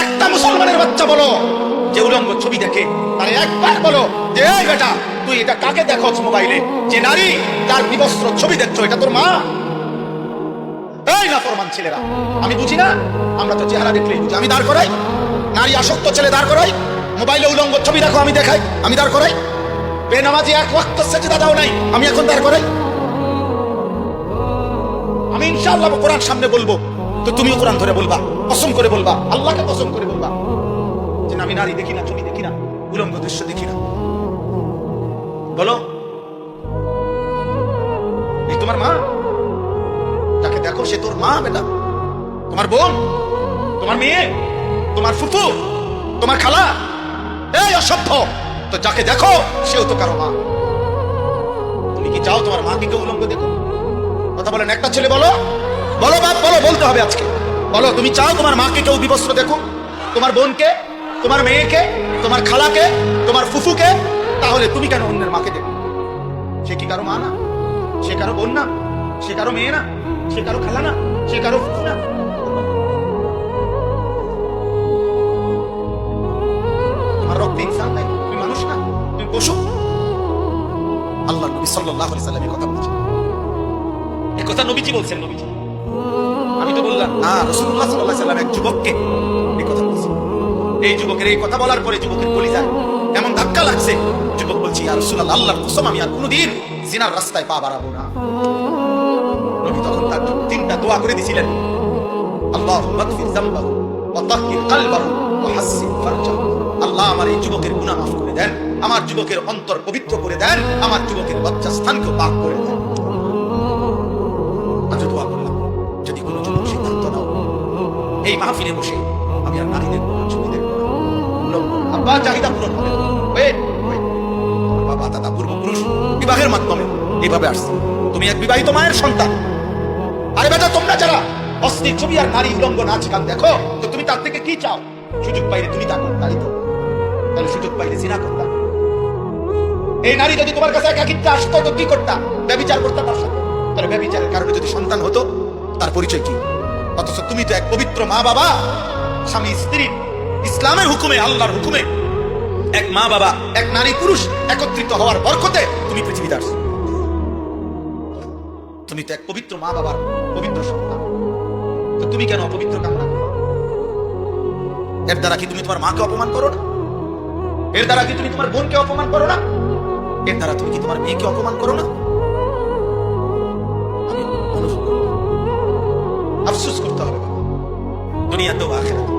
একটা মুসলমানের বাচ্চা বলো যে উলঙ্গ ছবি দেখে, তাহলে একবার বলো যে এই বেটা তুই এটা কাকে দেখোস মোবাইলে, যে নারী তার বিবস্ত্র ছবি দেখছো, এটা তোর মা? এই নাফরমান ছেলেরা, আমি বুঝি না? আমরা তো চেহারা দেখলেই বুঝি। আমি দাঁড় করাই নারী আসক্ত ছেলে, দাঁড় করাই মোবাইলে উলঙ্গ ছবি দেখো, আমি দেখাই, আমি দাঁড় করাই। বেনামাজি এক ওয়াক্ত সেজদা দাও নাই, আমি এখন দাঁড় করাই। আমি ইনশাআল্লাহ কোরআন সামনে বলবো, তো তুমিও কোরআন ধরে বলবা, কসম করে বলবা, আল্লাহকে কসম করে বলবা যে আমি নারী দেখি না, ছবি দেখি না, উলঙ্গ দৃশ্য দেখি না। বলো, এই তোমার মা? যাকে দেখো সে তোর মা বেটা? তোমার বোন, তোমার মেয়ে, তোমার ফুফু, তোমার খালা? এই অসভ্য! তো যাকে দেখো সেও তো কারো মা। তুমি কি চাও তোমার মাকে কেউ উলঙ্গ দেখো? কথা বলেন, একটা ছেলে বলো, বলো বাপ, বলো, বলতে হবে আজকে। বলো, তুমি চাও তোমার মাকে কেউ বিবস্ত্র দেখো? তোমার বোনকে, তোমার মেয়েকে, তোমার খালাকে, তোমার ফুফুকে? তাহলে তুমি কেন অন্যের মাকে দেখো? সে কি কারো মা না? সে কারো বোন না? সে কারো মেয়ে না? সে কারো খালা না? সে কারো ফুফু না? তোমার রক্তে ইনসান নাই? তুমি মানুষ না? তুমি পশু? আল্লাহ নবী সাল্লাল্লাহু আলাইহি সাল্লাম এই কথা বলেছেন। এই কথা নবীজি বলছেন। নবীজি, আমি তো বললাম না, রাসূলুল্লাহ সাল্লাল্লাহু আলাইহি সাল্লাম এক যুবককে এই কথা বলেছেন। এই যুবকের এই কথা বলার পরে যুবকের কলিজায় এমন ধাক্কা লাগছে, যুবক বলছে, ইয়া রাসূলুল্লাহ, আল্লাহর কসম আমি আর কোনোদিন জিনার রাস্তায় পা বাড়াবো না। নবী তখন তার তিনটা দোয়া করে দিয়েছিলেন, আল্লাহুম্মা গফির যামবাহু ওয়া তাহহির কলবাহু ওয়া হাসসিন ফারজাহু। আল্লাহ আমার এই যুবকের গুনাহ মাফ করে দেন, আমার যুবকের অন্তর পবিত্র করে দেন, আমার যুবকের লজ্জাস্থানকে পাক করে দেন। আজ দোয়া করলাম, যদি কোনো যুবক সিদ্ধান্ত নাও এই মাহফিলে বসে আমি আর নারী দেখবো না, ছবি দেখবো না, আব্বা চাহিদা পূরণ হবে, বাবা দাদা পূর্বপুরুষ বিবাহের মাধ্যমে এইভাবে আসছে, তুমি এক বিবাহিত মায়ের সন্তান। আরে বেটা, তোমরা যারা অশ্লীল ছবি আর নারী উলঙ্গ নাচ গান দেখো, তো তুমি তার থেকে কি চাও? সুযোগ পাইলে তুমি তা করতে, তাহলে সুযোগ পাইলে জিনা করতা। এই নারী যদি তোমার কাছে একাকিত্বে আসতো তো কি করতা? ব্যভিচার করতা তার সাথে। তাহলে ব্যভিচারের কারণে যদি সন্তান হতো, তার পরিচয় কি? অথচ তুমি তো এক পবিত্র মা বাবা, স্বামী স্ত্রী, ইসলামের হুকুমে, আল্লাহর হুকুমে এক মা বাবা, এক নারী পুরুষ একত্রিত হওয়ার বরকতে তুমি পৃথিবীতে আসছো। তুমি তো এক পবিত্র মা বাবার পবিত্র সন্তান, তো তুমি কেন অপবিত্র কামনা করো? এর দ্বারা কি তুমি তোমার মাকে অপমান করো না? এর দ্বারা কি তুমি তোমার বোনকে অপমান করো না? এর দ্বারা তুমি কি তোমার মেয়েকে অপমান করো না? আফসোস করতে হবে দুনিয়াতেও আখিরাতেও।